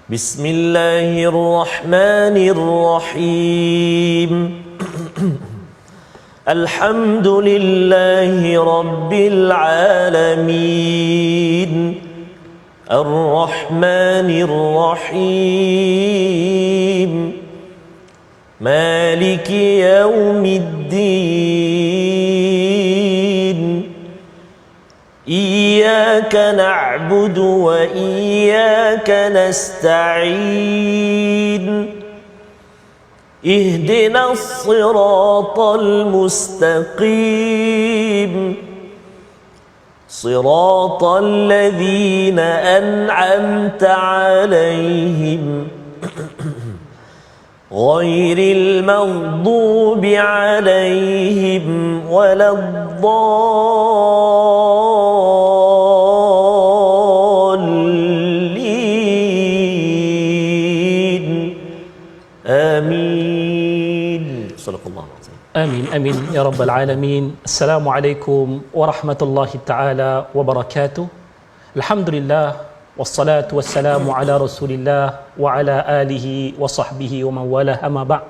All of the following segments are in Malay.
Bismillahirrahmanirrahim. Alhamdulillahi rabbil alamin. Ar-Rahmanir-Rahim. Maliki yaumiddin. Iyyaka na'budu wa iyyaka nasta'in. Ihdinas siratal mustaqim. Siratal ladzina an'amta 'alaihim ghairil maghdubi 'alaihim waladdallin. Amin. Sallallahu alaihi wasallam. Amin amin ya rabbal alamin. Assalamualaikum warahmatullahi taala wabarakatuh. Alhamdulillah wassalatu wassalamu ala Rasulillah wa ala alihi wa sahbihi wa man walah, amma ba'd.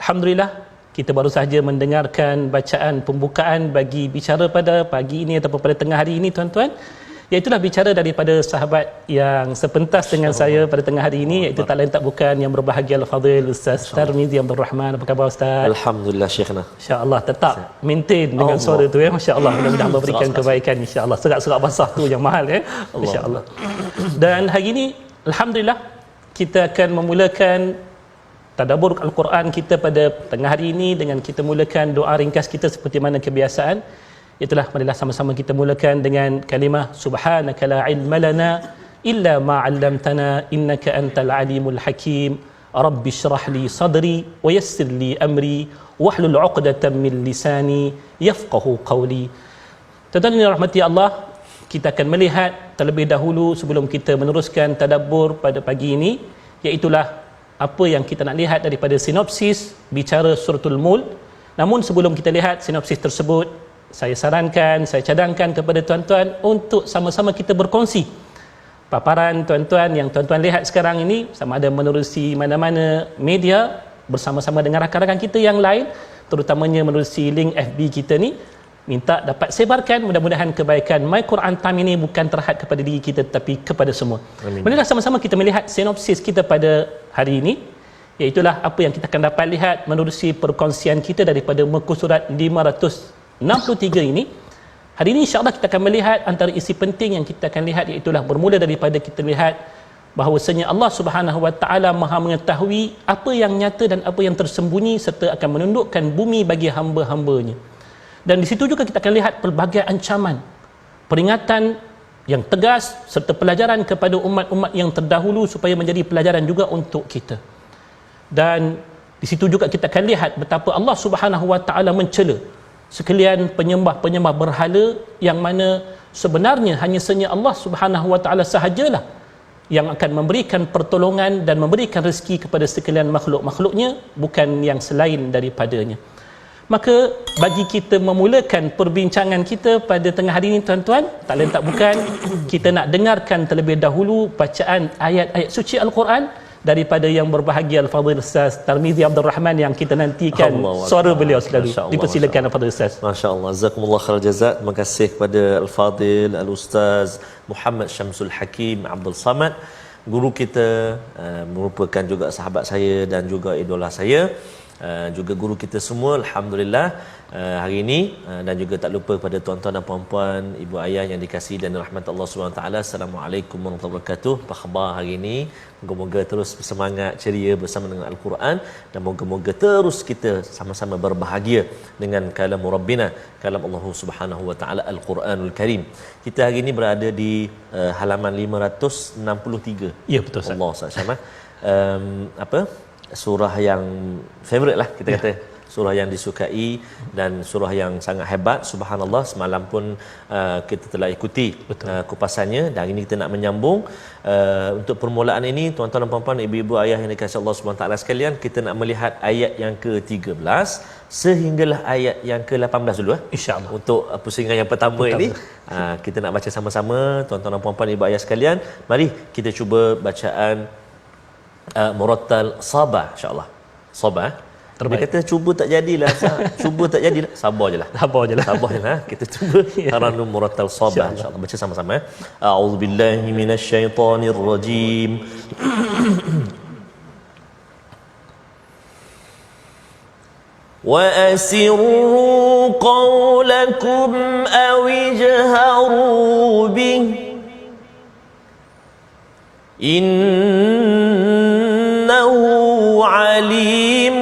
Alhamdulillah, kita baru sahaja mendengarkan bacaan pembukaan bagi bicara pada pagi ini ataupun pada tengah hari ini, tuan-tuan. Iaitulah bicara daripada sahabat yang sepentas dengan saya pada tengah hari ini, iaitu tak lain tak bukan yang berbahagia Al-Fadhil Ustaz Tarmizi Abdul Rahman. Apa khabar Ustaz? Alhamdulillah Syekhna. Insya-Allah tetap maintain dengan suara tu ya. Masya-Allah, mudah-mudahan Allah berikan kebaikan insya-Allah. Serat-serat basah tu yang mahal ya. Insya-Allah. Dan hari ini alhamdulillah kita akan memulakan tadabbur Al-Quran kita pada tengah hari ini dengan kita mulakan doa ringkas kita seperti mana kebiasaan. Itulah, marilah sama-sama kita mulakan dengan kalimah subhanaka la ilma lana illa ma 'allamtana innaka antal alimul hakim. Rabbi shrah li sadri wa yassir li amri wahlul 'uqdatam min lisani yafqahu qawli. Tuan-tuan yang dirahmati Allah, kita akan melihat terlebih dahulu sebelum kita meneruskan tadabbur pada pagi ini, iaitulah apa yang kita nak lihat daripada sinopsis bicara suratul Mulk. Namun sebelum kita lihat sinopsis tersebut, saya sarankan, saya cadangkan kepada tuan-tuan untuk sama-sama kita berkongsi paparan tuan-tuan yang tuan-tuan lihat sekarang ini, sama ada menerusi mana-mana media bersama-sama dengan rakan-rakan kita yang lain, terutamanya menerusi link FB kita ni. Minta dapat sebarkan, mudah-mudahan kebaikan My Quran Time ini bukan terhad kepada diri kita tetapi kepada semua. Marilah sama-sama kita melihat sinopsis kita pada hari ini, iaitulah apa yang kita akan dapat lihat menerusi perkongsian kita daripada muka surat 563 ini. Hari ini insya-Allah kita akan melihat antara isi penting yang kita akan lihat, iaitulah bermula daripada kita lihat bahawasanya Allah Subhanahu Wa Taala Maha mengetahui apa yang nyata dan apa yang tersembunyi, serta akan menundukkan bumi bagi hamba-hambanya. Dan di situ juga kita akan lihat pelbagai ancaman, peringatan yang tegas serta pelajaran kepada umat-umat yang terdahulu supaya menjadi pelajaran juga untuk kita. Dan di situ juga kita akan lihat betapa Allah Subhanahu Wa Taala mencela sekalian penyembah-penyembah berhala yang mana sebenarnya hanya sahaja Allah Subhanahu Wa Taala sahajalah yang akan memberikan pertolongan dan memberikan rezeki kepada sekalian makhluk-makhluknya, bukan yang selain daripadanya. Maka bagi kita memulakan perbincangan kita pada tengah hari ini, tuan-tuan, tak lain tak bukan kita nak dengarkan terlebih dahulu bacaan ayat-ayat suci Al-Quran daripada yang berbahagia Al-Fadhil Ustaz Tarmizi Abdul Rahman, yang kita nantikan suara beliau selalu. Dipersilakan Al-Fadhil Ustaz. Masya-Allah, jazakumullah khairal jazak. Terima kasih kepada Al-Fadhil Al-Ustaz Muhammad Syamsul Hakim Abdul Samad, guru kita, merupakan juga sahabat saya dan juga idola saya, juga guru kita semua. Alhamdulillah, hari ini, dan juga tak lupa pada tuan-tuan dan puan-puan, ibu ayah yang dikasihi dan rahmat Allah Subhanahu taala. Assalamualaikum warahmatullahi wabarakatuh. Apa khabar hari ini? Moga-moga terus bersemangat, ceria bersama dengan Al-Quran, dan moga-moga terus kita sama-sama berbahagia dengan kalam Rabbina, kalam Allah Subhanahu wa taala, Al-Quranul Karim. Kita hari ini berada di halaman 563. Ya, betul Ustaz. Allah Ustaz Syamah. Apa? Surah yang favorite lah kita kata, surah yang disukai dan surah yang sangat hebat. Subhanallah, semalam pun kita telah ikuti kupasannya, dan hari ini kita nak menyambung. Untuk permulaan ini, tuan-tuan dan puan-puan, ibu-ibu ayah yang dikasihi Allah Subhanahu taala sekalian, kita nak melihat ayat yang ke-13 sehinggalah ayat yang ke-18 dulu insya-Allah. Untuk pusingan yang pertama ini, kita nak baca sama-sama. Tuan-tuan dan puan-puan, ibu ayah sekalian, mari kita cuba bacaan murattal sabah insya-Allah. Sabah. Terbaik. Dia kata cuba tak jadilah. Cuba tak jadilah. Sabar je lah. Sabar je lah. Sabar je lah. Kita cuba taranum murattal sabah insya-Allah. Baca sama-sama. A'udzubillahi minasyaitonirrajim. وأسروا قولكم أو اجهروا به إنه عليم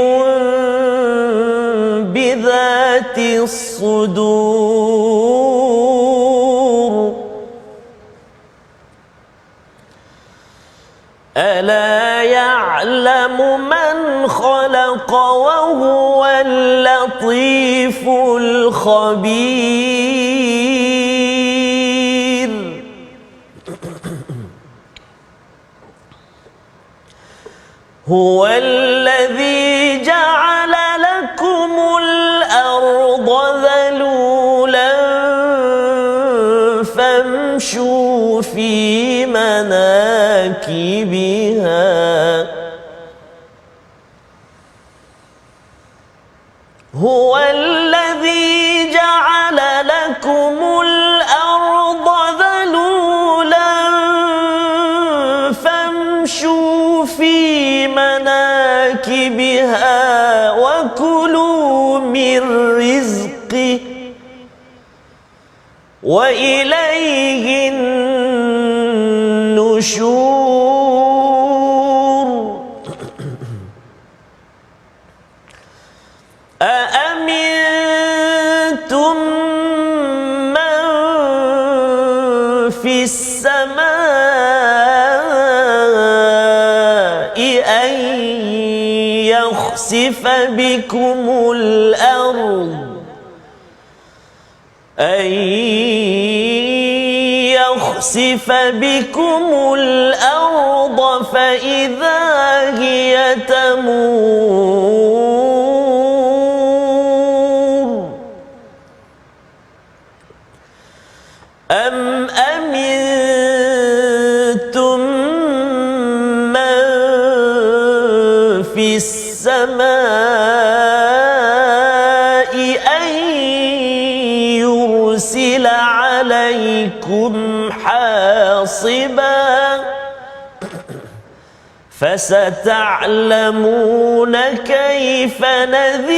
بذات الصدور ألا يعلم من خلق وهو اللطيف الخبير هو الذي جعل لكم الأرض ذلولا فامشوا في مناكبها هو الذي جعل لكم الأرض ذلولا فامشوا في مناكبها وكلوا من رزقه وإليه النشور أأمنتم من في السماء أن يخسف بكم الأرض فإذا هي تمور أم أمنتم من في السماء أن يرسل عليكم حاصبا فستعلمون كيف نذير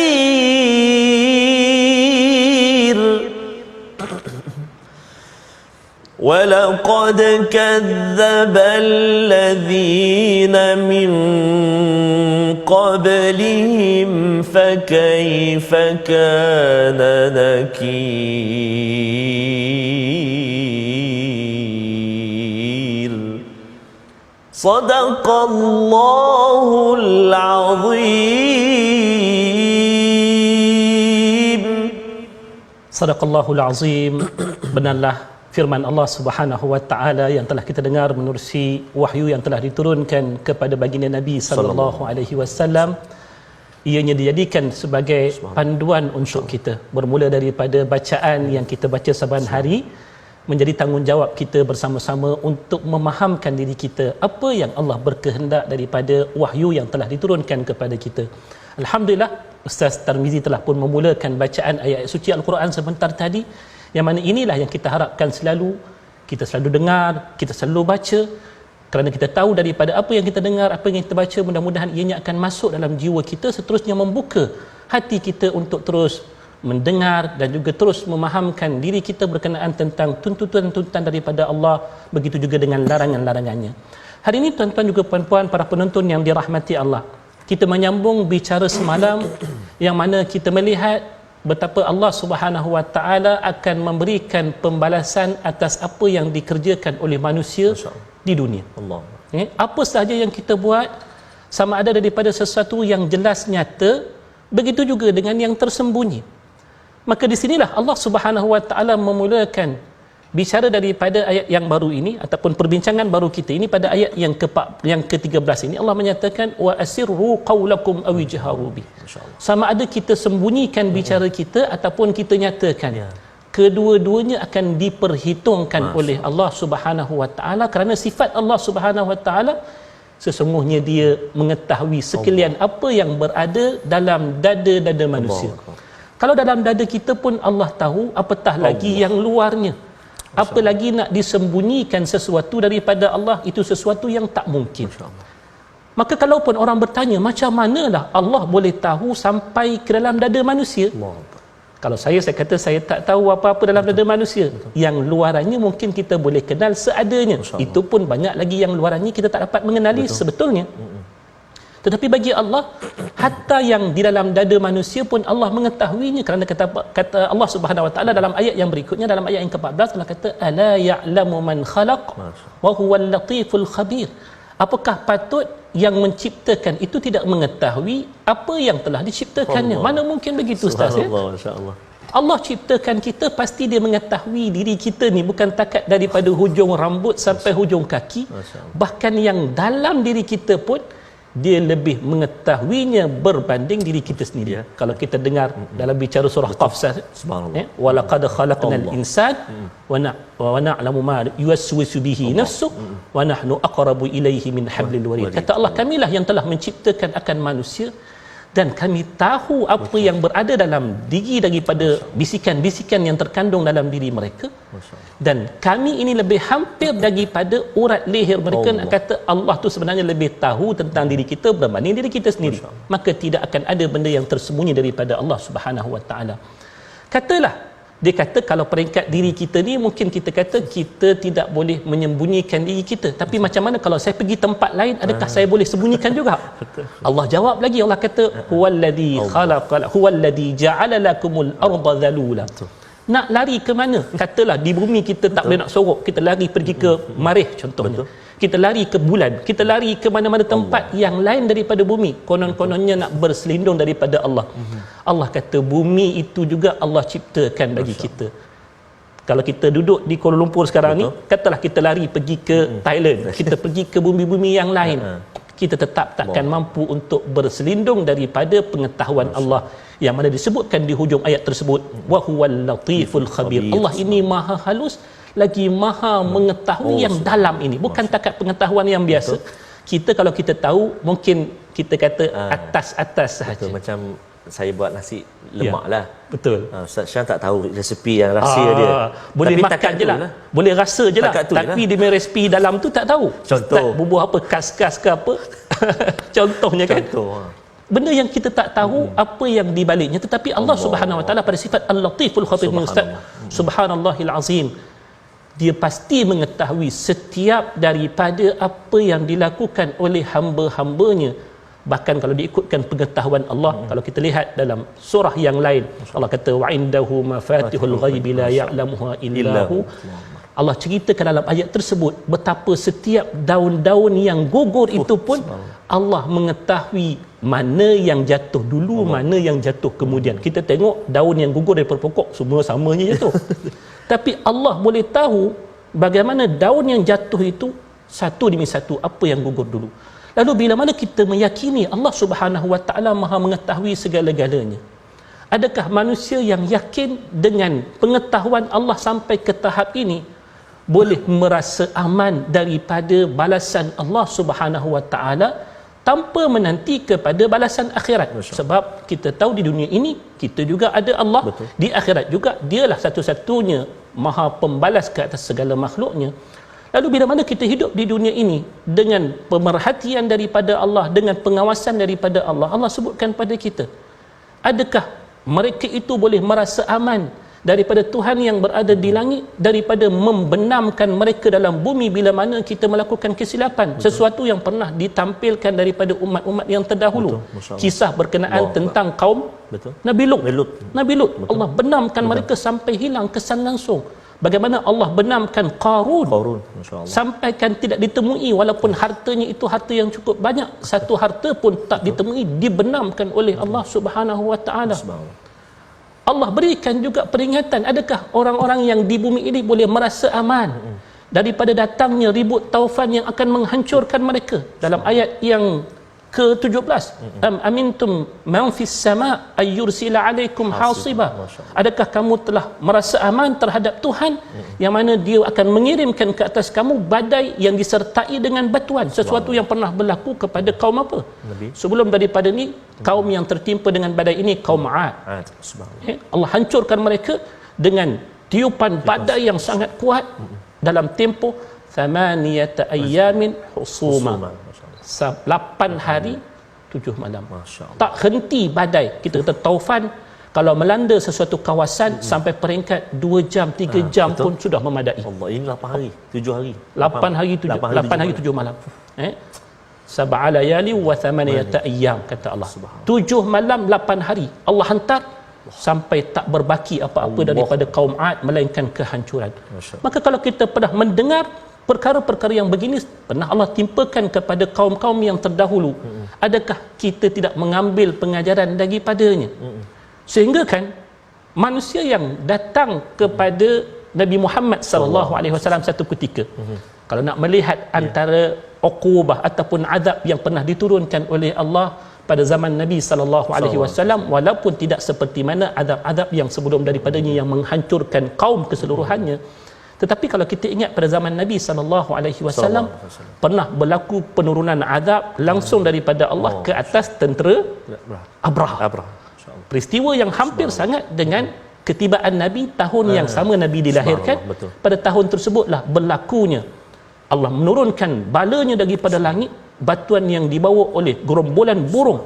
ولقد كذب الذين من قبلهم فكيف كان نكير صدق الله العظيم. Sadaqallahul Azim. Benarlah firman Allah Subhanahu wa taala yang telah kita dengar menerusi wahyu yang telah diturunkan kepada baginda Nabi sallallahu alaihi wasallam. Ianya dijadikan sebagai panduan untuk kita, bermula daripada bacaan yang kita baca saban hari, menjadi tanggungjawab kita bersama-sama untuk memahamkan diri kita apa yang Allah berkehendak daripada wahyu yang telah diturunkan kepada kita. Alhamdulillah, Ustaz Tarmizi telah pun memulakan bacaan ayat suci Al-Quran sebentar tadi, yang mana inilah yang kita harapkan selalu, kita selalu dengar, kita selalu baca, kerana kita tahu daripada apa yang kita dengar, apa yang kita baca, mudah-mudahan ianya akan masuk dalam jiwa kita, seterusnya membuka hati kita untuk terus mendengar dan juga terus memahamkan diri kita berkenaan tentang tuntutan-tuntutan daripada Allah, begitu juga dengan larangan-larangannya. Hari ini tuan-tuan juga puan-puan, para penonton yang dirahmati Allah, kita menyambung bicara semalam yang mana kita melihat betapa Allah Subhanahu wa taala akan memberikan pembalasan atas apa yang dikerjakan oleh manusia di dunia. Allah. Apa sahaja yang kita buat, sama ada daripada sesuatu yang jelas nyata, begitu juga dengan yang tersembunyi. Maka di sinilah Allah Subhanahu wa taala memulakan bicara daripada ayat yang baru ini ataupun perbincangan baru kita ini pada ayat yang ke-13 ini. Allah menyatakan wa asirru qaulakum aw ijharu bi. Sama ada kita sembunyikan bicara kita ataupun kita nyatakan. Kedua-duanya akan diperhitungkan oleh Allah Subhanahu wa taala, kerana sifat Allah Subhanahu wa taala sesungguhnya dia mengetahui sekalian apa yang berada dalam dada-dada manusia. Kalau dalam dada kita pun Allah tahu, apatah lagi yang luarnya. Apa lagi nak disembunyikan sesuatu daripada Allah, itu sesuatu yang tak mungkin. Maka kalaupun orang bertanya, macam manalah Allah boleh tahu sampai ke dalam dada manusia? Kalau saya kata saya tak tahu apa-apa dalam dada manusia. Yang luarannya mungkin kita boleh kenal seadanya. Itu pun banyak lagi yang luarannya kita tak dapat mengenali sebetulnya. Tetapi bagi Allah, hatta yang di dalam dada manusia pun Allah mengetahuinya, kerana kata Allah Subhanahu Wa Taala dalam ayat yang berikutnya, dalam ayat yang ke-14, Allah kata ala ya'lamu man khalaq wa huwal latiful khabir. Apakah patut yang menciptakan itu tidak mengetahui apa yang telah diciptakannya? Mana mungkin begitu, Ustaz? Masya-Allah. Allah ciptakan kita, pasti dia mengetahui diri kita ni bukan takat daripada hujung rambut sampai hujung kaki. Bahkan yang dalam diri kita pun dia lebih mengetahuinya berbanding diri kita sendiri. Kalau kita dengar dalam bicara surah Qaf, wa laqad khalaqnal insan wa na'lamu ma yuwaswisu bihi nafsuh wa nahnu aqrabu ilaihi min hablil warid. Kata Allah, kamilah yang telah menciptakan akan manusia, dan kami tahu apa yang berada dalam diri daripada bisikan-bisikan yang terkandung dalam diri mereka, dan kami ini lebih hampir daripada urat leher mereka. Nak kata Allah tu sebenarnya lebih tahu tentang diri kita berbanding diri kita sendiri. Maka tidak akan ada benda yang tersembunyi daripada Allah Subhanahu Wa Taala. Katalah, dia kata kalau peringkat diri kita ni, mungkin kita kata kita tidak boleh menyembunyikan diri kita. Tapi macam mana kalau saya pergi tempat lain, adakah saya boleh sembunyikan juga? Allah jawab lagi, Allah kata huwallazi khalaqal huwallazi ja'ala lakumul arda dhalula. Nak lari ke mana? Katalah di bumi kita tak boleh nak sorok, kita lari pergi ke Marikh contohnya. Kita lari ke bulan, kita lari ke mana-mana tempat yang lain daripada bumi. Konon-kononnya nak berselindung daripada Allah. Allah kata bumi itu juga Allah ciptakan bagi kita. Kalau kita duduk di Kuala Lumpur sekarang ni, katalah kita lari pergi ke Thailand, kita pergi ke bumi-bumi yang lain, kita tetap takkan mampu untuk berselindung daripada pengetahuan Allah yang mana disebutkan di hujung ayat tersebut, wa huwal latiful khabir. Allah ini maha halus lagi maha mengetahui yang dalam ini, bukan takat pengetahuan yang biasa. Kita kalau kita tahu, mungkin kita kata atas-atas sahaja. Macam saya buat nasi lemak lah. Betul. Ustaz Syah tak tahu resepi yang rahsia dia. Boleh tapi makan je lah. Boleh rasa je lah. Tapi dia punya resipi dalam tu tak tahu. Contoh. Ustaz bubuh apa, kas-kas ke apa. Contohnya kan. Benda yang kita tak tahu apa yang di baliknya. Tetapi Allah Subhanahu Wa Taala pada sifat Al-Latiful Khabir ni, Ustaz, Subhanallahil Azim, dia pasti mengetahui setiap daripada apa yang dilakukan oleh hamba-hambanya. Bahkan kalau diikutkan pengetahuan Allah, kalau kita lihat dalam surah yang lain, Allah kata wa indahu mafatihul ghaibi la ya'lamuha illahu. Allah ceritakan dalam ayat tersebut betapa setiap daun-daun yang gugur itu pun Allah mengetahui mana yang jatuh dulu, mana yang jatuh kemudian. Kita tengok daun yang gugur daripada pokok semua samanya jatuh. Tapi Allah boleh tahu bagaimana daun yang jatuh itu satu demi satu apa yang gugur dulu. Lalu bila mana kita meyakini Allah Subhanahu Wa Taala Maha mengetahui segala-galanya, adakah manusia yang yakin dengan pengetahuan Allah sampai ke tahap ini boleh merasa aman daripada balasan Allah Subhanahu Wa Taala tanpa menanti kepada balasan akhirat? Sebab kita tahu di dunia ini kita juga ada Allah. Betul. Di akhirat juga dialah satu-satunya Maha pembalas ke atas segala makhluknya. Lalu bila mana kita hidup di dunia ini dengan pemerhatian daripada Allah, dengan pengawasan daripada Allah, Allah sebutkan pada kita, adakah mereka itu boleh merasa aman daripada Tuhan yang berada di langit, daripada membenamkan mereka dalam bumi bila mana kita melakukan kesilapan? Betul. Sesuatu yang pernah ditampilkan daripada umat-umat yang terdahulu. Kisah berkenaan tentang kaum Nabi Lut. Nabi Lut, Allah benamkan mereka sampai hilang kesan langsung. Bagaimana Allah benamkan Qarun sampaikan tidak ditemui, walaupun hartanya itu harta yang cukup banyak, satu harta pun tak ditemui, dibenamkan oleh Allah Subhanahu Wa Taala. Allah berikan juga peringatan, adakah orang-orang yang di bumi ini boleh merasa aman daripada datangnya ribut taufan yang akan menghancurkan mereka? Dalam ayat yang ke-17, am amintum man fis sama' ay yursila alaikum hasiba. Adakah kamu telah merasa aman terhadap Tuhan yang mana dia akan mengirimkan ke atas kamu badai yang disertai dengan batuan, sesuatu yang pernah berlaku kepada kaum apa sebelum daripada ni, kaum yang tertimpa dengan badai ini kaum 'Ad. Allah hancurkan mereka dengan tiupan badai yang sangat kuat dalam tempoh 8 ayyamin husuma, 8 hari 7 malam. Tak henti badai. Kita kata taufan kalau melanda sesuatu kawasan sampai peringkat 2 jam 3 jam betul. pun sudah memadai. Allah, ini 8 hari 7 hari 8 hari 7 malam. 7 layali wa 8 ayyam kata Allah. 7 malam 8 hari Allah hantar sampai tak berbaki apa-apa daripada kaum 'Ad melainkan kehancuran. Maka kalau kita pernah mendengar perkara-perkara yang begini pernah Allah timpakan kepada kaum-kaum yang terdahulu, adakah kita tidak mengambil pengajaran daripadanya? Sehingga kan manusia yang datang kepada Nabi Muhammad sallallahu alaihi wasallam satu ketika, kalau nak melihat antara uqubah ataupun azab yang pernah diturunkan oleh Allah pada zaman Nabi sallallahu alaihi wasallam, walaupun tidak seperti mana azab-azab yang sebelum daripadanya yang menghancurkan kaum keseluruhannya, tetapi kalau kita ingat pada zaman Nabi sallallahu alaihi wasallam pernah berlaku penurunan azab langsung daripada Allah ke atas tentera Abrahah. Peristiwa yang hampir sangat dengan ketibaan Nabi tahun yang sama Nabi dilahirkan. Pada tahun tersebutlah berlakunya Allah menurunkan balanya daripada langit, batuan yang dibawa oleh gerombolan burung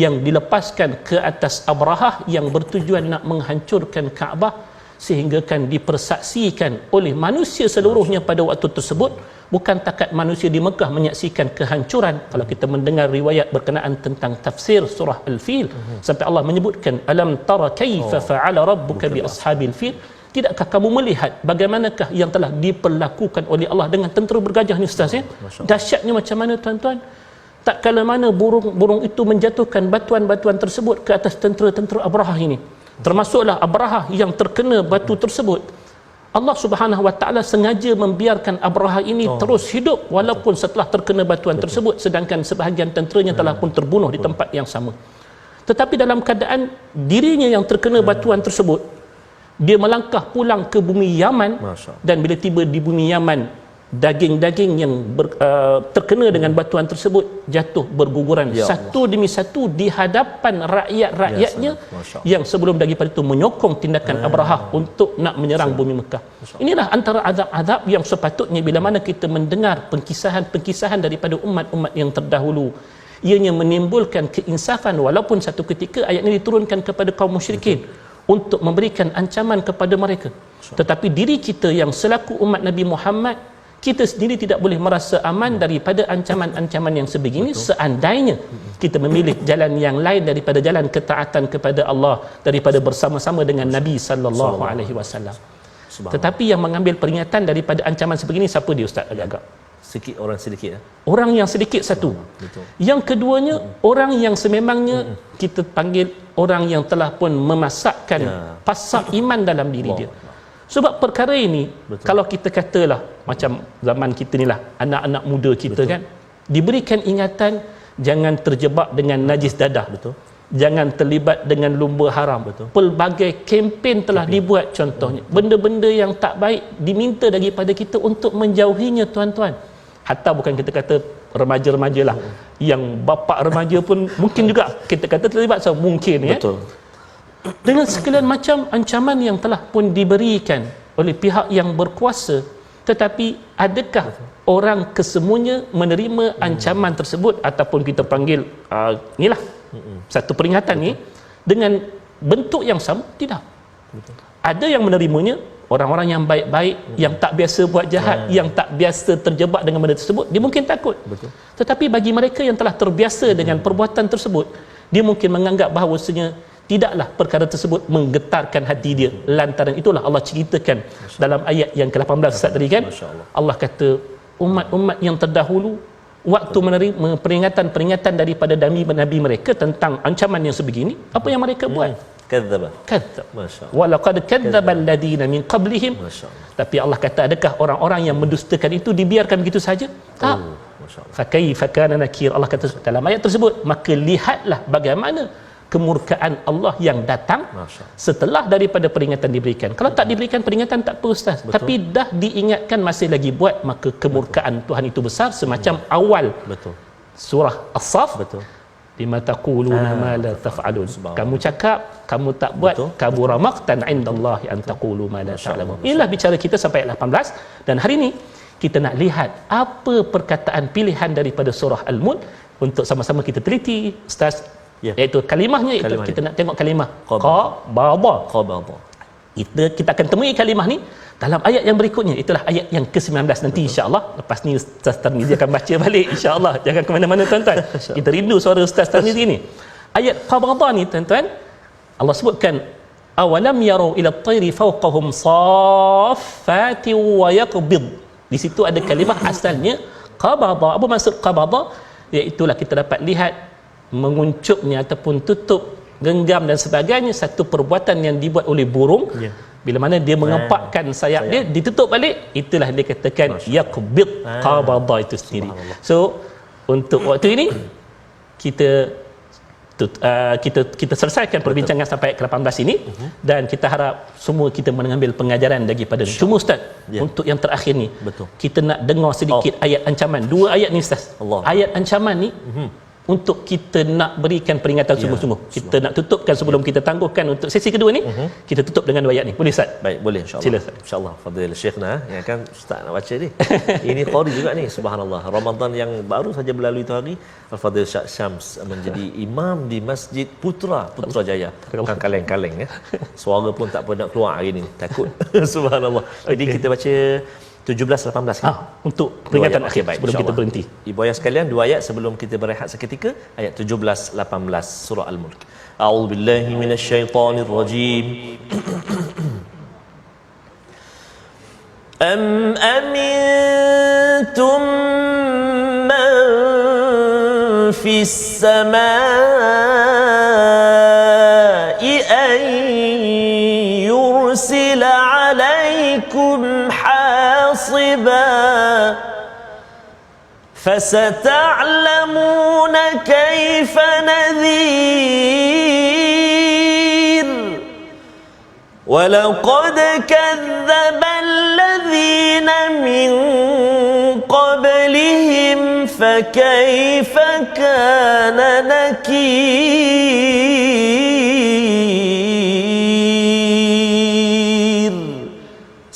yang dilepaskan ke atas Abrahah yang bertujuan nak menghancurkan Kaabah, sehingga kan dipersaksikan oleh manusia seluruhnya pada waktu tersebut. Bukan takat manusia di Mekah menyaksikan kehancuran. Kalau kita mendengar riwayat berkenaan tentang tafsir surah Al-Fil, sampai Allah menyebutkan alam tara kaifa fa'ala rabbuka bi ashabil fil, tidakkah kamu melihat bagaimanakah yang telah diperlakukan oleh Allah dengan tentera bergajah ni ustaz ya? Dahsyatnya macam mana tuan-tuan. Tak kala mana burung itu menjatuhkan batuan-batuan tersebut ke atas tentera-tentera Abrahah ini. Termasuklah Abrahah yang terkena batu tersebut. Allah Subhanahu wa taala sengaja membiarkan Abrahah ini terus hidup walaupun setelah terkena batuan tersebut, sedangkan sebahagian tenteranya telah pun terbunuh di tempat yang sama. Tetapi dalam keadaan dirinya yang terkena batuan tersebut, dia melangkah pulang ke bumi Yaman, dan bila tiba di bumi Yaman, daging-daging yang terkena dengan batuan tersebut jatuh berguguran satu demi satu di hadapan rakyat-rakyatnya yang sebelum daripada itu menyokong tindakan Abrahah untuk nak menyerang bumi Mekah. Inilah antara azab-azab yang sepatutnya bila mana kita mendengar pengkisahan daripada umat-umat yang terdahulu, ianya menimbulkan keinsafan. Walaupun satu ketika ayat ini diturunkan kepada kaum musyrikin untuk memberikan ancaman kepada mereka, tetapi diri kita yang selaku umat Nabi Muhammad, kita sendiri tidak boleh merasa aman daripada ancaman-ancaman yang sebegini seandainya kita memilih jalan yang lain daripada jalan ketaatan kepada Allah, daripada bersama-sama dengan Nabi sallallahu alaihi wasallam. Tetapi yang mengambil peringatan daripada ancaman sebegini siapa dia ustaz? Agak-agak sedikit orang yang sedikit satu. Yang keduanya orang yang sememangnya kita panggil orang yang telah pun memasakkan pasak iman dalam diri dia. Sebab perkara ini kalau kita katalah macam zaman kita ni lah, anak-anak muda kita kan diberikan ingatan jangan terjebak dengan najis dadah, jangan terlibat dengan lumba haram. Pelbagai kempen telah dibuat, contohnya benda-benda yang tak baik diminta daripada kita untuk menjauhinya tuan-tuan. Hatta bukan kita kata remaja-remaja lah, yang bapa remaja pun mungkin juga kita kata terlibat, so mungkin ya. Dengan sekalian macam ancaman yang telah pun diberikan oleh pihak yang berkuasa, tetapi adakah orang kesemuanya menerima ancaman tersebut ataupun kita panggil inilah satu peringatan ni dengan bentuk yang sama? Tidak. Ada yang menerimanya, orang-orang yang baik-baik, yang tak biasa buat jahat, yang tak biasa terjebak dengan benda tersebut, dia mungkin takut. Tetapi bagi mereka yang telah terbiasa dengan perbuatan tersebut, dia mungkin menganggap bahawasanya tidaklah perkara tersebut menggetarkan hati dia. Lantaran itulah Allah ceritakan dalam ayat yang ke-18 Ustaz tadi kan, Allah kata umat-umat yang terdahulu waktu menerima peringatan-peringatan daripada nabi mereka tentang ancaman yang sebegini, apa yang mereka buat? Kadzdzaba. Kadzdzab. Masya-Allah. Wa laqad kadzdzaba alladziina min qablihim. Masya-Allah. Tapi Allah kata, adakah orang-orang yang mendustakan itu dibiarkan begitu saja? Tak. Masya-Allah. Fa kaifa kana nakir. Allah kata dalam ayat tersebut, maka lihatlah bagaimana kemurkaan Allah yang datang setelah daripada peringatan diberikan. Kalau tak diberikan peringatan tak apa ustaz. Betul. Tapi dah diingatkan masih lagi buat, maka kemurkaan Tuhan itu besar semacam awal Betul. surah As-Saff. Betul. Lima taquluna ma la taf'alun. Kamu cakap, kamu tak buat. Betul. Kabura maqtan 'indallahi an taqulu ma la ta'lamun. Inilah bicara kita sampai ayat 18, dan hari ini kita nak lihat apa perkataan pilihan daripada surah Al-Mulk untuk sama-sama kita teliti ustaz. Ya. Iaitu kalimahnya, itu Kalimah kita nak tengok kalimah Qabada. qabada. Kita akan temui kalimah ni dalam ayat yang berikutnya. Itulah ayat yang ke-19 nanti insya-Allah. Lepas ni Ustaz Tarmizi akan baca balik insya-Allah. Jangan ke mana-mana tuan-tuan. Kita rindu suara Ustaz Tarmizi ni. Ayat qabada ni tuan-tuan, Allah sebutkan awalam yarau ila at-tayri fawqahum saffati wa yaqbid. Di situ ada kalimah asalnya qabada. Apa maksud qabada? Iaitulah kita dapat lihat menguncupnya ataupun tutup, genggam dan sebagainya, satu perbuatan yang dibuat oleh burung. Bila mana dia mengepakkan sayap dia, ditutup balik, itulah dia katakan yaqbid, qabada itu sendiri. So untuk waktu ini kita selesaikan perbincangan sampai ke 18 ini, dan kita harap semua kita mengambil pengajaran daripada ini. Cuma ustaz, untuk yang terakhir ni, kita nak dengar sedikit ayat ancaman. Dua ayat ni ustaz. Ayat ancaman ni untuk kita nak berikan peringatan sungguh-sungguh. Kita nak tutupkan sebelum kita tangguhkan untuk sesi kedua ni. Kita tutup dengan dua ayat ni. Boleh ustaz? Baik, boleh insya-Allah. Sila ustaz. Insya-Allah, fadil Syekhna, ya kan ustaz nak baca ni. Ini qari juga ni, subhanallah. Ramadan yang baru saja berlalu itu hari, Al-Fadhil Syekh Syams menjadi imam di Masjid Putrajaya. Bukan kaleng-kaleng ya. Suara pun tak pernah keluar hari ni. Takut. Subhanallah. Jadi kita baca 17-18 kan? Untuk peringatan akhir baik, sebelum kita berhenti. Ibu ayah sekalian, dua ayat sebelum kita berehat seketika, ayat 17-18 surah Al-Mulk. A'udzubillahi minasyaitonirrajim. Am amintum man fis samaa'i an yursila 'alaikum حاصبا فستعلمون كيف نذير ولقد كذب الذين من قبلهم فكيف كان نكير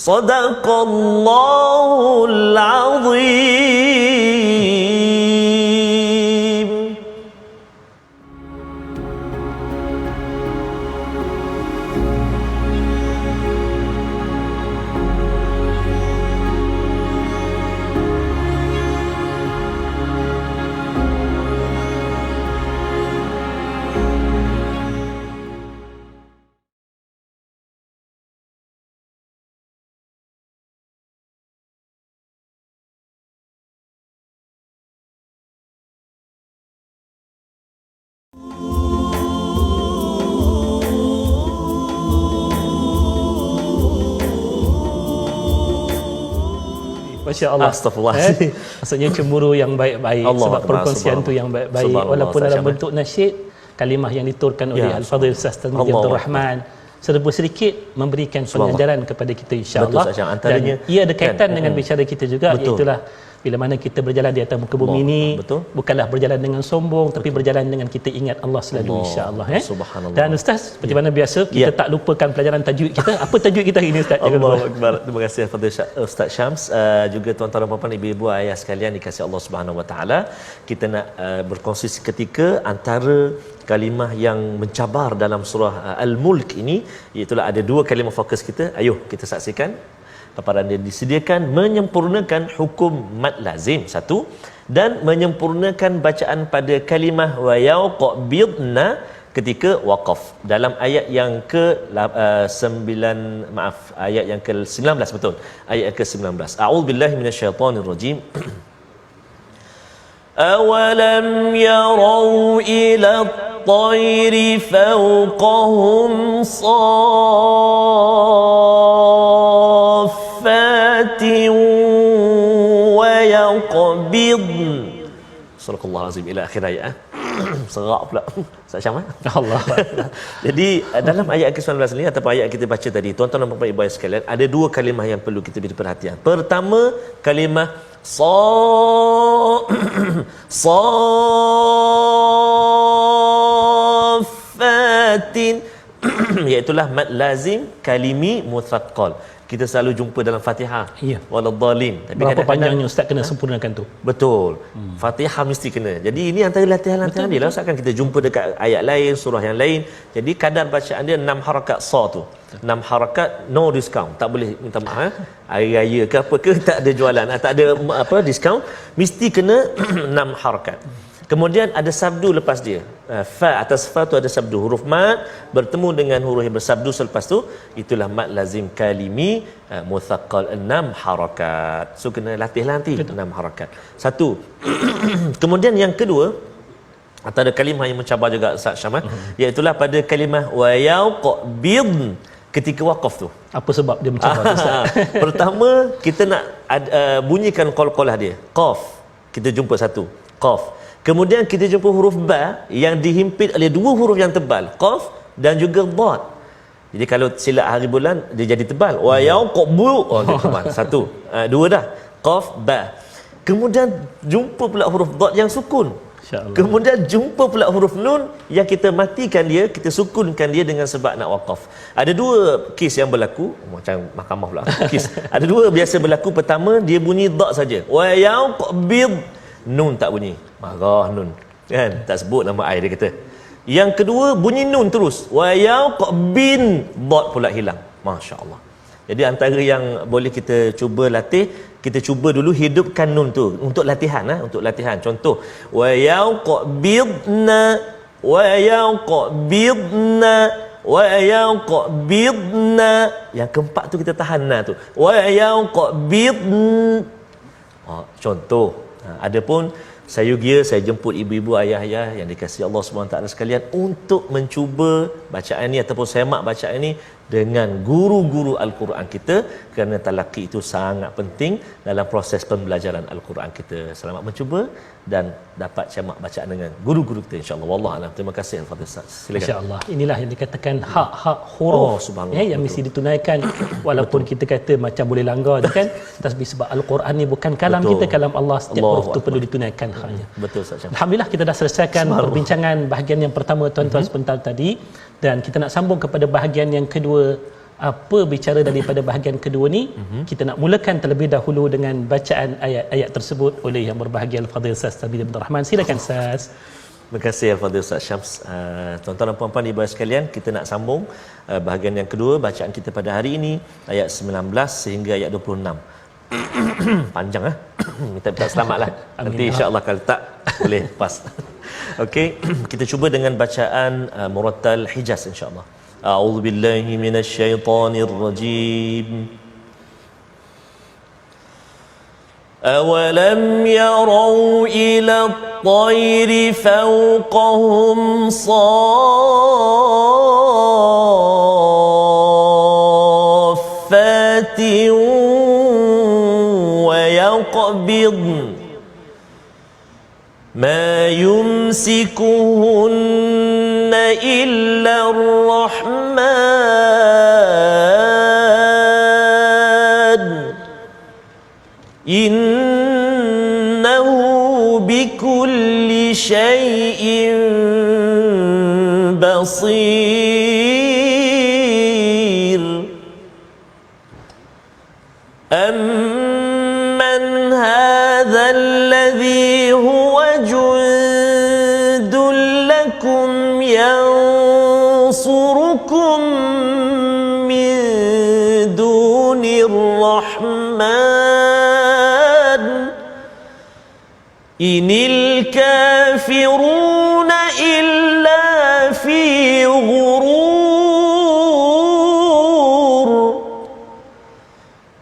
صدق الله العظيم. Masya Allah. Astaghfirullahaladzim. Maksudnya cemburu yang baik-baik, Allah sebab Akbar, perkongsian tu yang baik-baik, walaupun dalam bentuk nasyid, kalimah yang diturunkan oleh Al-Fadhil Ustaz Tarmizi Abdul Rahman, serba sedikit memberikan pengajaran kepada kita insya-Allah. Dan ia ada kaitan dengan bicara kita juga, iaitulah bila mana kita berjalan di atas muka bumi ini, bukanlah berjalan dengan sombong, tapi berjalan dengan kita ingat Allah selalu insya-Allah. Subhanallah. Dan Ustaz, seperti mana biasa, kita tak lupakan pelajaran tajwid kita. Apa tajwid kita hari ini Ustaz? Allahu Akbar. Terima kasih kepada Ustaz Syams, juga tuan-tuan dan puan-puan, ibu-ibu, ayah sekalian dikasihi Allah Subhanahu Wa Taala. Kita nak berkongsi seketika antara kalimah yang mencabar dalam surah Al-Mulk ini, iaitu ada dua kalimah fokus kita. Ayuh kita saksikan. Paparan dia disediakan menyempurnakan hukum mad lazim satu, dan menyempurnakan bacaan pada kalimah wa yaqbidna ketika waqaf dalam ayat yang ke 9, ayat yang ke-19, betul, ayat yang ke-19. A'udzubillahi minasyaitonirrajim. Awalam yarau ila الطير فوقهم صافات ويقبضن. Surah Azim ila akhir ayat. Serak pula Ustaz Syam. Allah. Jadi dalam ayat ke-19 ni ataupun ayat kita baca tadi, tuan-tuan dan puan-puan ibu ayah sekalian, ada dua kalimah yang perlu kita beri perhatian. Pertama, kalimah Safatin iaitulah mad lazim kalimi muthaqqal. Kita selalu jumpa dalam Fatihah. Ya. Waladdallin. Tapi berapa panjangnya ustaz kena sempurnakan tu? Betul. Fatihah mesti kena. Jadi ini antara latihan-latihan dia lah. Ustaz kan kita jumpa dekat ayat lain, surah yang lain. Jadi kadar bacaan dia 6 harakat sa tu. 6 harakat no discount. Tak boleh minta maaf. Hari raya ke apa ke tak ada jualan, tak ada apa discount. Mesti kena 6 harakat. Kemudian ada sabdu lepas dia. Fa atas fa tu ada sabdu. Huruf mat bertemu dengan huruf yang bersabdu selepas tu, itulah mat lazim kalimi muthaqqal 6 harakat. So kena latihlah nanti 6 harakat. Satu. Kemudian yang kedua, atau ada kalimah yang mencabar juga Ustaz Syamah, iaitulah pada kalimah wa yaqbid ketika waqaf tu. Apa sebab dia mencabar ustaz? Pertama, kita nak bunyikan qalqalah dia. Qaf. Kita jumpa satu. Qaf. Kemudian kita jumpa huruf ba yang dihimpit oleh dua huruf yang tebal, qaf dan juga dad. Jadi kalau silap hari bulan dia jadi tebal. Wa yaqbu. Oh, dia tebal. Satu. Dua dah. Qaf ba. Kemudian jumpa pula huruf dad yang sukun. Insya-Allah. Kemudian jumpa pula huruf nun yang kita matikan dia, kita sukunkan dia dengan sebab nak waqaf. Ada dua kes yang berlaku, macam mahkamah pula. Kes. Ada dua biasa berlaku. Pertama, dia bunyi dad saja. Wa yaqbid. Nun tak bunyi. Marah nun. Kan? Tak sebut nama air dia kata. Yang kedua bunyi nun terus. Wa yaqbin, dad pula hilang. Masya-Allah. Jadi antara yang boleh kita cuba latih, kita cuba dulu hidupkan nun tu untuk latihan untuk latihan. Contoh, wa yaqbidna wa yaqbidna wa yaqbidna. Yang keempat tu kita tahan tu. Wa yaqbidn. Contoh. Adapun saya jemput ibu-ibu, ayah-ayah yang dikasihi Allah SWT sekalian untuk mencuba bacaan ni ataupun semak bacaan ni dengan guru-guru Al-Quran kita, kerana talaqi itu sangat penting dalam proses pembelajaran Al-Quran kita. Selamat mencuba dan dapat semak bacaan dengan guru-guru kita, insya-Allah. Wallahu a'lam. Terima kasih Al-Fadhil Ustaz. Silakan. Insya-Allah. Inilah yang dikatakan hak-hak huruf yang mesti ditunaikan, walaupun kita kata macam boleh langgar je kan, tapi sebab Al-Quran ni bukan kalam kita, kalam Allah. Setiap huruf tu perlu ditunaikan haknya. Betul Ustaz. Alhamdulillah kita dah selesaikan perbincangan bahagian yang pertama tuan-tuan sebentar tadi, dan kita nak sambung kepada bahagian yang kedua. Apa bicara daripada bahagian kedua ni, kita nak mulakan terlebih dahulu dengan bacaan ayat-ayat tersebut oleh yang berbahagia Al-Fadhil Ustaz Tabib Abdul Rahman. Silakan Ustaz. Terima kasih Al-Fadhil Ustaz Syams. Tuan-tuan dan puan-puan ibu sekalian, kita nak sambung bahagian yang kedua bacaan kita pada hari ini, ayat 19 sehingga ayat 26. Panjang minta selamatlah. Nanti insya-Allah kalau tak boleh pas. Okey, kita cuba dengan bacaan murattal Hijaz insya-Allah. A'udzu billahi minasyaitonir rajim. أَوَلَمْ يَرَوْا إِلَى الطَّيْرِ فَوْقَهُمْ صَافَّاتٍ وَيَقْبِضْنَ مَا يُمْسِكُهُنَّ إِلَّا الرَّحْمَنُ إِنَّهُ بِكُلِّ شَيْءٍ بَصِيرٌ أَمَّنْ هَذَا الَّذِي هُوَ جُندٌ لَكُمْ يَنصُرُكُم مِّن دُونِ الرَّحْمَنِ إِنِ الْكَافِرُونَ إِلَّا فِي غُرُورٍ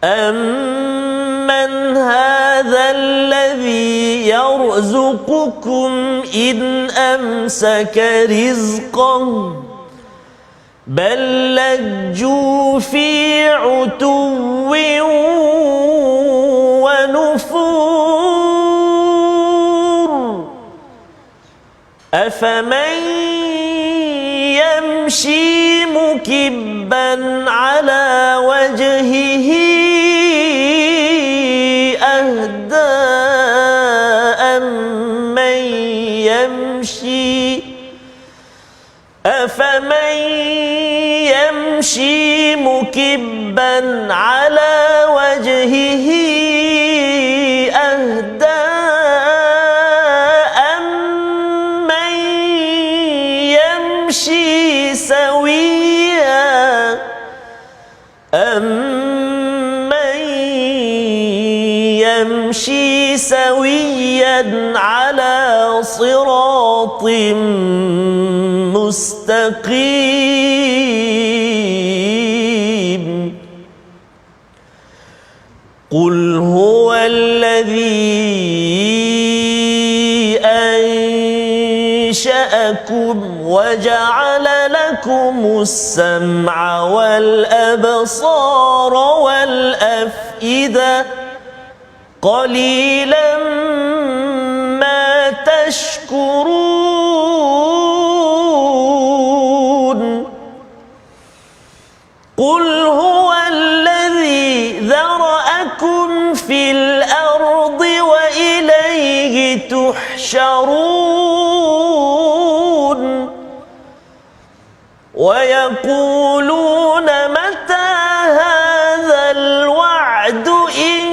أَمَّنْ هَذَا هذا الذي يرزقكم إن أمسك رزقه بل لجوا في عتو ونفور أفمن يمشي مكبا على وجهه أهدى أفمن يمشي مكبا على وجهه أهدى أمن يمشي سويا على صراط مستقيم قل هو الذي أنشأكم وجعل لكم السمع والأبصار والأفئدة قليلا ما تشكرون قل هو الذي ذرأكم في الأرض وإليه تحشرون ويقولون متى هذا الوعد إن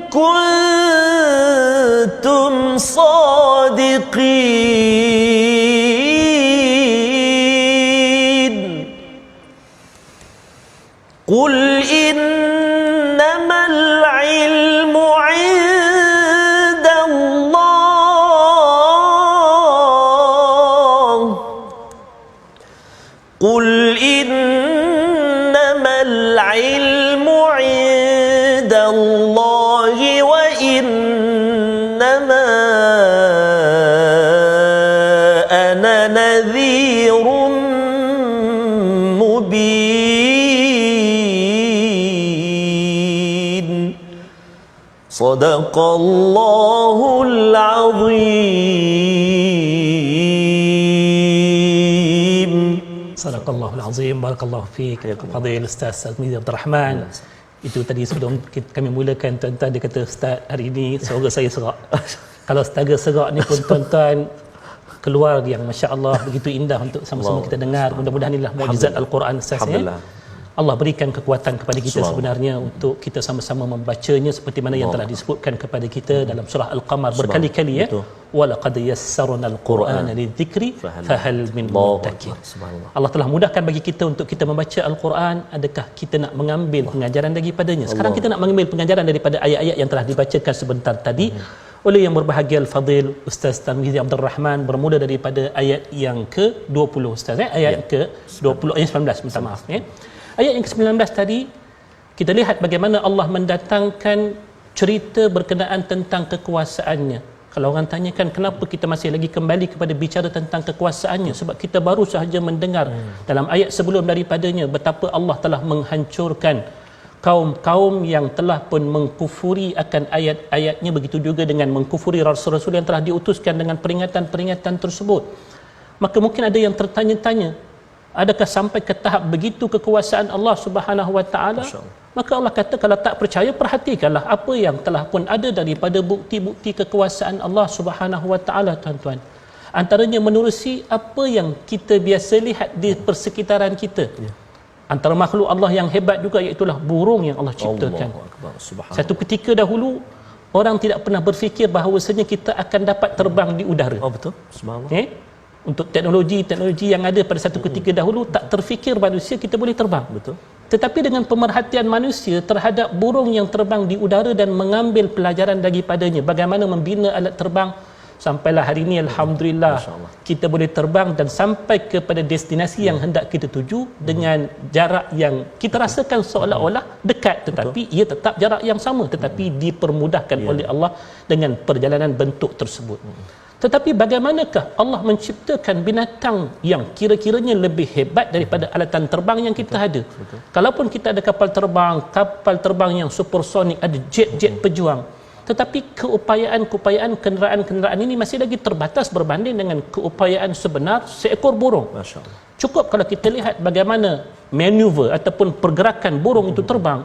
كنتم صادقين قل إنما العلم عند الله قل إنما العلم عند الله وإنما أنا نذير مبين صدق الله العظيم Sadaqallahul Azim. Barakallahu fiik. Fadil Ustaz Tarmizi Abdul Rahman. Itu tadi sebelum kami mulakan, tuan-tuan dia kata, Ustaz, hari ini suara saya serak. Kalau setaga serak ni pun tuan-tuan keluar yang masya-Allah begitu indah untuk sama-sama kita dengar. Mudah-mudahan inilah mukjizat Al-Quran, Ustaz, ya. Allah berikan kekuatan kepada kita sebenarnya untuk kita sama-sama membacanya seperti mana yang telah disebutkan kepada kita dalam surah Al-Qamar berkali-kali, ya. Walaqad yassarna al-Qur'ana lidzikri fahal min muddakir. Allah telah mudahkan bagi kita untuk kita membaca Al-Quran. Adakah kita nak mengambil pengajaran daripadanya? Sekarang kita nak mengambil pengajaran daripada ayat-ayat yang telah dibacakan sebentar tadi oleh yang berbahagia Al-Fadil Ustaz Tarmizi Abdul Rahman, bermula daripada ayat yang ke-20, Ustaz, ya? Ayat ke-20, ayat 19, minta maaf, ya. Ayat yang ke-19 tadi kita lihat bagaimana Allah mendatangkan cerita berkenaan tentang kekuasaannya. Kalau orang tanyakan kenapa kita masih lagi kembali kepada bicara tentang kekuasaannya, sebab kita baru sahaja mendengar dalam ayat sebelum daripadanya betapa Allah telah menghancurkan kaum-kaum yang telah pun mengkufuri akan ayat-ayatnya, begitu juga dengan mengkufuri rasul-rasul yang telah diutuskan dengan peringatan-peringatan tersebut. Maka mungkin ada yang tertanya-tanya, adakah sampai ke tahap begitu kekuasaan Allah Subhanahu wa taala? Maka Allah kata, kalau tak percaya, perhatikanlah apa yang telah pun ada daripada bukti-bukti kekuasaan Allah Subhanahu wa taala, tuan-tuan. Antaranya menerusi apa yang kita biasa lihat di persekitaran kita. Antara makhluk Allah yang hebat juga iaitulah burung yang Allah ciptakan. Satu ketika dahulu orang tidak pernah berfikir bahawasanya kita akan dapat terbang di udara. Oh betul. Subhanallah. Untuk teknologi yang ada pada satu ketika dahulu, tak terfikir manusia kita boleh terbang. Betul. Tetapi dengan pemerhatian manusia terhadap burung yang terbang di udara dan mengambil pelajaran daripadanya, bagaimana membina alat terbang sampailah hari ini alhamdulillah Masya-Allah. kita boleh terbang dan sampai kepada destinasi yang hendak kita tuju dengan jarak yang kita rasakan seolah-olah dekat, tetapi ia tetap jarak yang sama, tetapi dipermudahkan oleh Allah dengan perjalanan bentuk tersebut. Tetapi bagaimanakah Allah menciptakan binatang yang kira-kiranya lebih hebat daripada alatan terbang yang kita ada? Kalaupun kita ada kapal terbang yang supersonik, ada jet-jet pejuang, tetapi keupayaan kenderaan-kenderaan ini masih lagi terbatas berbanding dengan keupayaan sebenar seekor burung. Masya-Allah. Cukup kalau kita lihat bagaimana manuver ataupun pergerakan burung itu terbang,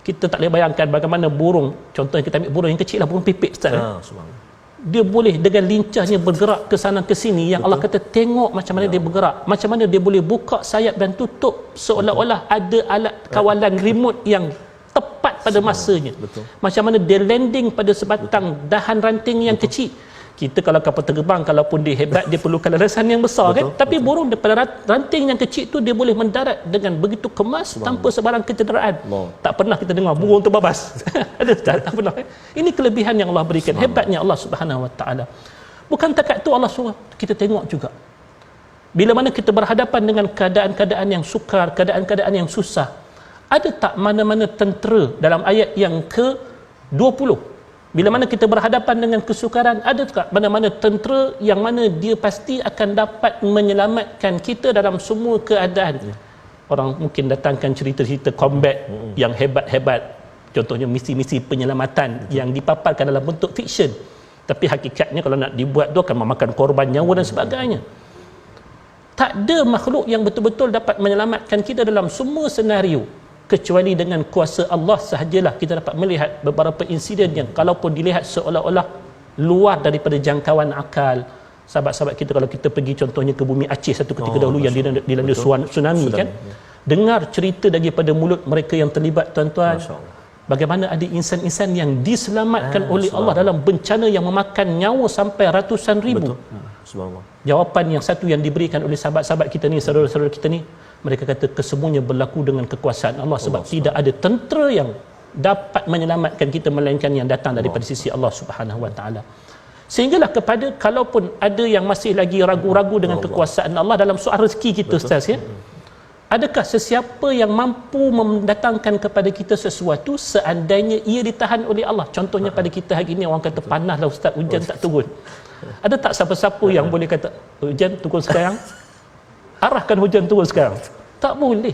kita tak boleh bayangkan bagaimana burung, contohnya kita ambil burung yang kecil lah, burung pipit Ustaz. Subhanallah. Dia boleh dengan lincahnya bergerak ke sana ke sini, yang Allah kata tengok macam mana dia bergerak, macam mana dia boleh buka sayap dan tutup seolah-olah ada alat kawalan remote yang tepat pada masanya. Macam mana dia landing pada sebatang dahan ranting yang kecil. Kita kalau kapal terbang, kalaupun dia hebat, dia perlukan landasan yang besar, kan? Tapi burung daripada ranting yang kecil tu dia boleh mendarat dengan begitu kemas tanpa sebarang kecederaan. Tak pernah kita dengar burung terbabas. Ada tak pernah. Ini kelebihan yang Allah berikan, hebatnya Allah Subhanahu Wa Taala. Bukan takat tu Allah suruh kita tengok juga. Bila mana kita berhadapan dengan keadaan-keadaan yang sukar, keadaan-keadaan yang susah, ada tak mana-mana tentera dalam ayat yang ke-20? Bila mana kita berhadapan dengan kesukaran, ada tak mana-mana tentera yang mana dia pasti akan dapat menyelamatkan kita dalam semua keadaan? Orang mungkin datangkan cerita-cerita combat yang hebat-hebat, contohnya misi-misi penyelamatan yang dipaparkan dalam bentuk fiksyen, tapi hakikatnya kalau nak dibuat tu akan memakan korban nyawa dan sebagainya. Tak ada makhluk yang betul-betul dapat menyelamatkan kita dalam semua senario kecuali dengan kuasa Allah sahajalah kita dapat melihat beberapa insiden yang kalaupun dilihat seolah-olah luar daripada jangkauan akal. Sahabat-sahabat kita kalau kita pergi contohnya ke bumi Aceh satu ketika dahulu yang dilanda tsunami kan, dengar cerita daripada mulut mereka yang terlibat, tuan-tuan, bagaimana ada insan-insan yang diselamatkan oleh Allah dalam bencana yang memakan nyawa sampai ratusan ribu. Jawapan yang satu yang diberikan oleh sahabat-sahabat kita ni, saudara-saudara kita ni, mereka kata kesemuanya berlaku dengan kekuasaan Allah, sebab tidak ada tentera yang dapat menyelamatkan kita melainkan yang datang daripada sisi Allah Subhanahu Wa Taala. Sehinggalah kepada kalaupun ada yang masih lagi ragu-ragu dengan kekuasaan Allah dalam soal rezeki kita, Ustaz, ya, adakah sesiapa yang mampu mendatangkan kepada kita sesuatu seandainya ia ditahan oleh Allah? Contohnya pada kita hari ini orang kata panaslah Ustaz, hujan tak turun. Ada tak siapa-siapa yang boleh kata hujan turun sekarang, arahkan hujan turun sekarang? Tak boleh.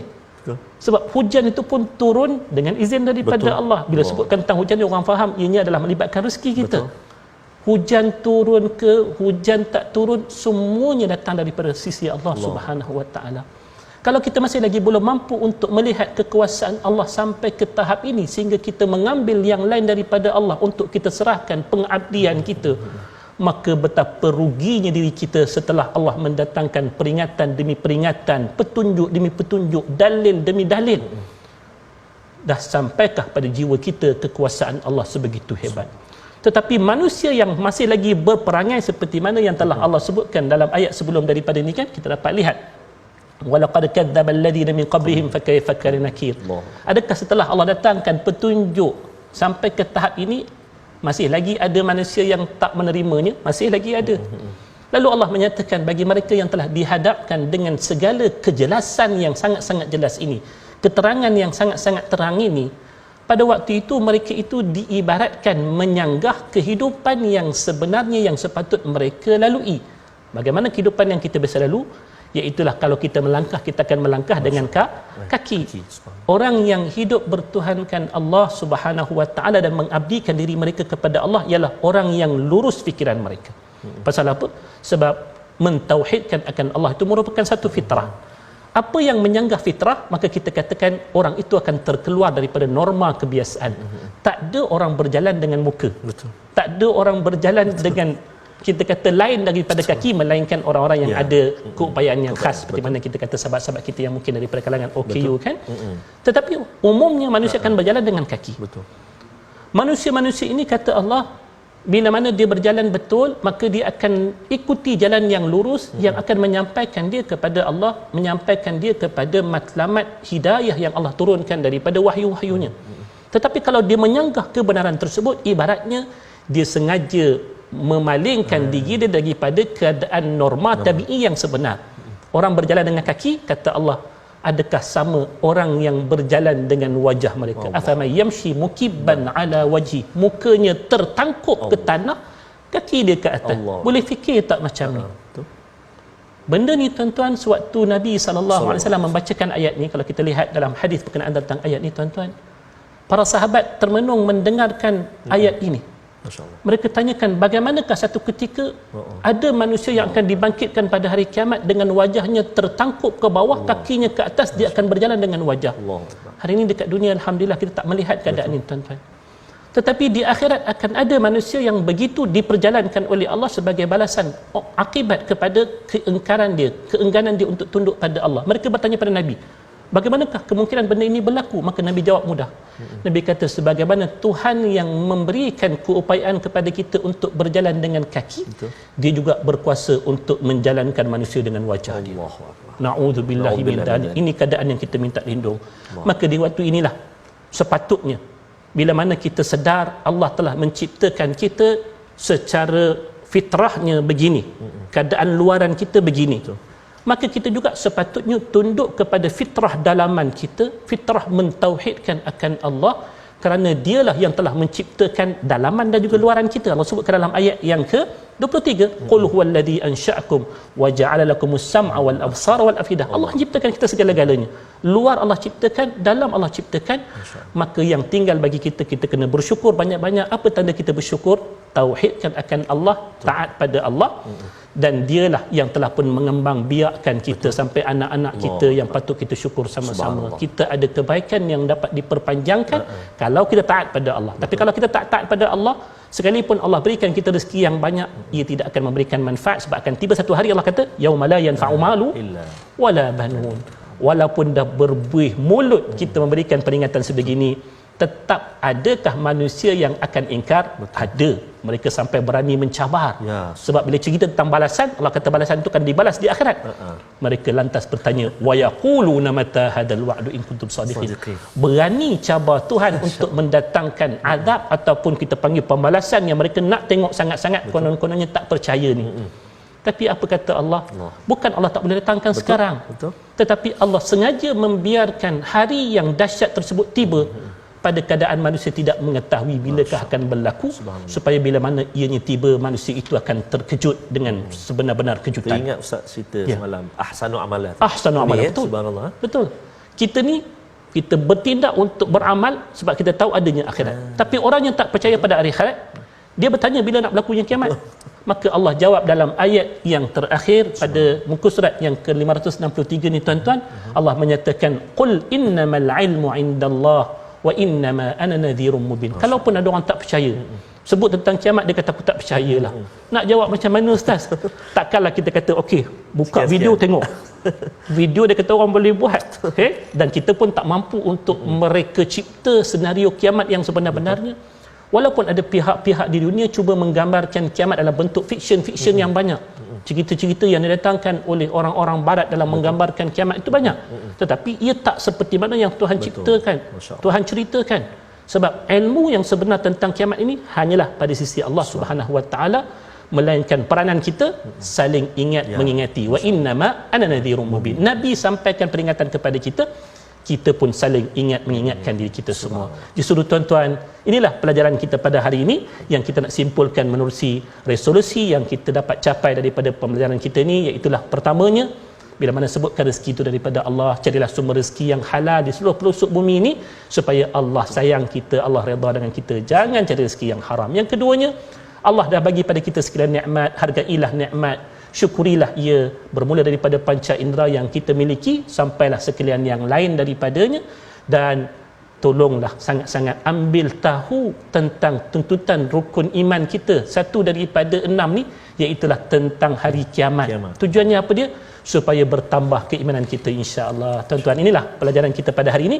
Sebab hujan itu pun turun dengan izin daripada Allah. Bila sebutkan tentang hujan ni, orang faham ianya adalah melibatkan rezeki kita. Hujan turun ke hujan tak turun, semuanya datang daripada sisi Allah Subhanahu Wa Taala. Kalau kita masih lagi belum mampu untuk melihat kekuasaan Allah sampai ke tahap ini sehingga kita mengambil yang lain daripada Allah untuk kita serahkan pengabdian kita, maka betapa ruginya diri kita setelah Allah mendatangkan peringatan demi peringatan, petunjuk demi petunjuk, dalil demi dalil. Dah sampaikah pada jiwa kita kekuasaan Allah sebegitu hebat? Tetapi manusia yang masih lagi berperangai seperti mana yang telah Allah sebutkan dalam ayat sebelum daripada ini, kan kita dapat lihat walaqad kadzdzaba alladziina min qablihim fakayfa kana nakir. Adakah setelah Allah datangkan petunjuk sampai ke tahap ini masih lagi ada manusia yang tak menerimanya? Masih lagi ada. Lalu Allah menyatakan bagi mereka yang telah dihadapkan dengan segala kejelasan yang sangat-sangat jelas ini, keterangan yang sangat-sangat terang ini, pada waktu itu mereka itu diibaratkan menyanggah kehidupan yang sebenarnya yang sepatut mereka lalui. Bagaimana kehidupan yang kita biasa lalu? Iaitulah kalau kita melangkah, kita akan melangkah dengan kaki. Orang yang hidup bertuhankan Allah Subhanahu Wa Taala dan mengabdikan diri mereka kepada Allah ialah orang yang lurus fikiran mereka. Pasal apa? Sebab mentauhidkan akan Allah itu merupakan satu fitrah. Apa yang menyanggah fitrah, maka kita katakan orang itu akan terkeluar daripada norma kebiasaan. Tak ada orang berjalan dengan muka. Tak ada orang berjalan dengan, kita kata, lain daripada kaki, melainkan orang-orang yang ada keupayaan yang khas, seperti mana kita kata sahabat-sahabat kita yang mungkin daripada kalangan OKU kan. Tetapi umumnya manusia akan berjalan dengan kaki. Manusia-manusia ini kata Allah, bila mana dia berjalan betul, maka dia akan ikuti jalan yang lurus yang akan menyampaikan dia kepada Allah, menyampaikan dia kepada matlamat hidayah yang Allah turunkan daripada wahyu-wahyunya. Tetapi kalau dia menyanggah kebenaran tersebut, ibaratnya dia sengaja memalingkan diri dia daripada keadaan norma tabi'i yang sebenar. Orang berjalan dengan kaki, kata Allah, adakah sama orang yang berjalan dengan wajah mereka? Afama yamshi mukibban ala wajhi, mukanya tertangkup ke tanah, kaki dia ke atas. Boleh fikir tak macam ni? Benda ni tuan-tuan, sewaktu Nabi SAW membacakan ayat ni, kalau kita lihat dalam hadis berkenaan tentang ayat ni tuan-tuan, para sahabat termenung mendengarkan ayat ini. Mereka tanyakan, bagaimanakah satu ketika ada manusia yang akan dibangkitkan pada hari kiamat dengan wajahnya tertangkup ke bawah, kakinya ke atas, dia akan berjalan dengan wajah. Hari ini dekat dunia alhamdulillah kita tak melihat keadaan ini tuan-tuan. Tetapi di akhirat akan ada manusia yang begitu diperjalankan oleh Allah sebagai balasan akibat kepada keingkaran dia, keengganan dia untuk tunduk pada Allah. Mereka bertanya pada Nabi, bagaimanakah kemungkinan benda ini berlaku? Maka Nabi jawab mudah. Nabi kata, sebagaimana Tuhan yang memberikan keupayaan kepada kita untuk berjalan dengan kaki, dia juga berkuasa untuk menjalankan manusia dengan wajah dia. Na'udzubillahi min dzalik. Ini keadaan yang kita minta lindung. Maka di waktu inilah sepatutnya, bila mana kita sedar Allah telah menciptakan kita secara fitrahnya begini, keadaan luaran kita begini, maka kita juga sepatutnya tunduk kepada fitrah dalaman kita, fitrah mentauhidkan akan Allah, kerana dialah yang telah menciptakan dalaman dan juga luaran kita. Allah sebutkan dalam ayat yang ke-23, qul huwallazi ansha'akum wa ja'ala lakumus sam'a wal absara wal afidah. Allah menciptakan kita segala-galanya. Luar Allah ciptakan, dalam Allah ciptakan. Maka yang tinggal bagi kita, kita kena bersyukur banyak-banyak. Apa tanda kita bersyukur? Tauhidkan akan Allah, taat pada Allah, dan dialah yang telah pun mengembang biakkan kita sampai anak-anak kita yang patut kita syukur sama-sama. Kita ada kebaikan yang dapat diperpanjangkan kalau kita taat pada Allah. Tapi kalau kita tak taat pada Allah, sekalipun Allah berikan kita rezeki yang banyak, ia tidak akan memberikan manfaat, sebab akan tiba satu hari Allah kata yauma la yanfa'u malu wala banun. Walaupun dah berbuih mulut kita memberikan peringatan sebegini, tetap adakah manusia yang akan ingkar? Ada. Mereka sampai berani mencabar. Sebab bila cerita tentang balasan, Allah kata balasan itu akan dibalas di akhirat. Mereka lantas bertanya, wa yaquluna mata hadzal wa'du in kuntum shadiqin. Berani cabar Tuhan untuk mendatangkan azab ataupun kita panggil pembalasan yang mereka nak tengok sangat-sangat, konon-kononnya tak percaya ni. Tapi apa kata Allah? Bukan Allah tak boleh datangkan sekarang. Tetapi Allah sengaja membiarkan hari yang dahsyat tersebut tiba pada keadaan manusia tidak mengetahui bilakah akan berlaku, supaya bila mana ianya tiba, manusia itu akan terkejut dengan sebenar-benar kejutan. Ingat Ustaz cerita semalam, ahsanu amalan. Ahsanu amalan, betul. Subhanallah. Betul. Kita ni, kita bertindak untuk beramal sebab kita tahu adanya akhirat. Tapi orang yang tak percaya pada hari akhirat, dia bertanya bila nak berlakunya kiamat. Maka Allah jawab dalam ayat yang terakhir pada muka surat yang ke-563 ni tuan-tuan, Allah menyatakan, qul innamal ilmu indallah wa innama ana nadhirun mubin. Kalaupun ada orang tak percaya, sebut tentang kiamat, dia kata aku tak percayalah. Nak jawab macam mana Ustaz? Takkanlah kita kata okey, buka video tengok. Video dia kata orang boleh buat, okay? Dan kita pun tak mampu untuk mereka cipta senario kiamat yang sebenar-benarnya. Walaupun ada pihak-pihak di dunia cuba menggambarkan kiamat dalam bentuk fiksyen yang banyak. Cerita-cerita yang didatangkan oleh orang-orang barat dalam menggambarkan kiamat itu banyak. Tetapi ia tak seperti mana yang Tuhan ciptakan, Tuhan ceritakan. Sebab ilmu yang sebenar tentang kiamat ini hanyalah pada sisi Allah Subhanahu Wa Taala, melainkan peranan kita saling ingat mengingati. Wa innama ana nadhirun mubin. Nabi sampaikan peringatan kepada kita, kita pun saling ingat mengingatkan diri kita semua. Justru tuan-tuan, inilah pelajaran kita pada hari ini yang kita nak simpulkan menerusi resolusi yang kita dapat capai daripada pembelajaran kita ini, iaitulah pertamanya, bila mana sebutkan rezeki itu daripada Allah, carilah sumber rezeki yang halal di seluruh pelosok bumi ini supaya Allah sayang kita, Allah redha dengan kita. Jangan cari rezeki yang haram. Yang keduanya, Allah dah bagi pada kita sekalian nikmat, hargailah nikmat, syukurilah ia, bermula daripada panca indera yang kita miliki sampailah sekalian yang lain daripadanya. Dan tolonglah sangat-sangat ambil tahu tentang tuntutan rukun iman kita, satu daripada 6 ni, iaitulah tentang hari kiamat. Tujuannya apa dia? Supaya bertambah keimanan kita, insya-Allah. Tuan-tuan, inilah pelajaran kita pada hari ini,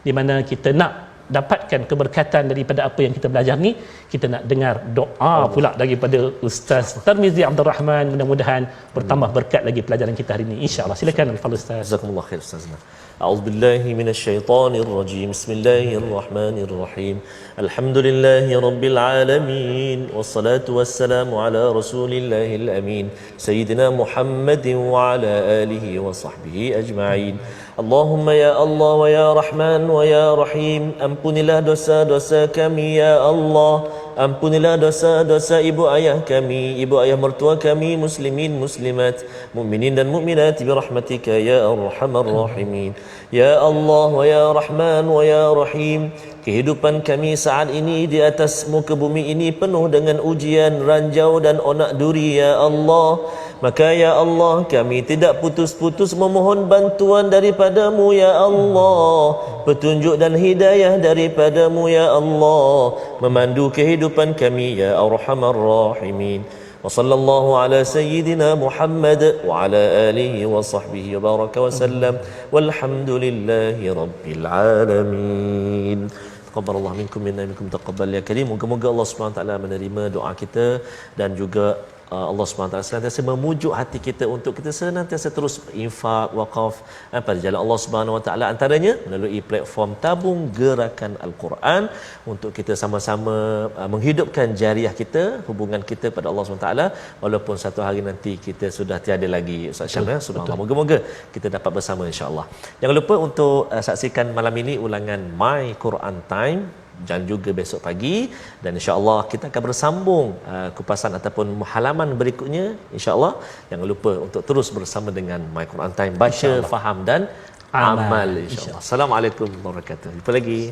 di mana kita nak dapatkan keberkatan daripada apa yang kita belajar ni, kita nak dengar doa pula daripada Ustaz Tarmizi Abdul Rahman. Mudah-mudahan bertambah berkat lagi pelajaran kita hari ini, insya-Allah. Silakan Al-Fadhil Ustaz. Jazakumullah khair Ustazna. A'udzubillahi minasyaitonir rajim. Bismillahirrahmanirrahim. Alhamdulillahi rabbil alamin. Wassalatu wassalamu ala rasulillahil amin. Sayyidina Muhammadin wa ala alihi wa sahbihi ajma'in. Allahumma ya Allah wa ya Rahman wa ya Rahim, ampunilah dosa-dosa kami ya Allah. Ampunilah dosa-dosa ibu ayah kami, ibu ayah mertua kami, muslimin muslimat, mukminin dan mukminat bi rahmatika ya arhamar rahimin. Ya Allah wa ya Rahman wa ya Rahim, kehidupan kami saat ini di atas muka bumi ini penuh dengan ujian, ranjau dan onak duri ya Allah. Maka ya Allah, kami tidak putus-putus memohon bantuan daripadamu ya Allah, petunjuk dan hidayah daripadamu ya Allah, memandu kehidupan kami ya Arhamar Rahimin. Wa sallallahu ala sayyidina Muhammad wa ala alihi wa sahbihi wa baraka wa sallam, walhamdulillahi rabbil alamin. Taqabbalallahu minkum minna minkum taqabbal ya karim. Moga-moga Allah Subhanahu wa taala menerima doa kita dan juga Allah SWT senantiasa memujuk hati kita untuk kita senantiasa terus infak, wakaf pada jalan Allah SWT, antaranya melalui platform tabung gerakan Al-Quran, untuk kita sama-sama menghidupkan jariah kita, hubungan kita pada Allah SWT, walaupun satu hari nanti kita sudah tiada lagi Ustaz Syam, ya, subhanallah. Moga-moga kita dapat bersama insya-Allah. Jangan lupa untuk saksikan malam ini ulangan My Quran Time dan juga besok pagi, dan insya-Allah kita akan bersambung kupasan ataupun halaman berikutnya insya-Allah. Jangan lupa untuk terus bersama dengan My Quran Time, baca, faham dan amal insya-Allah. Assalamualaikum warahmatullahi wabarakatuh. Jumpa lagi.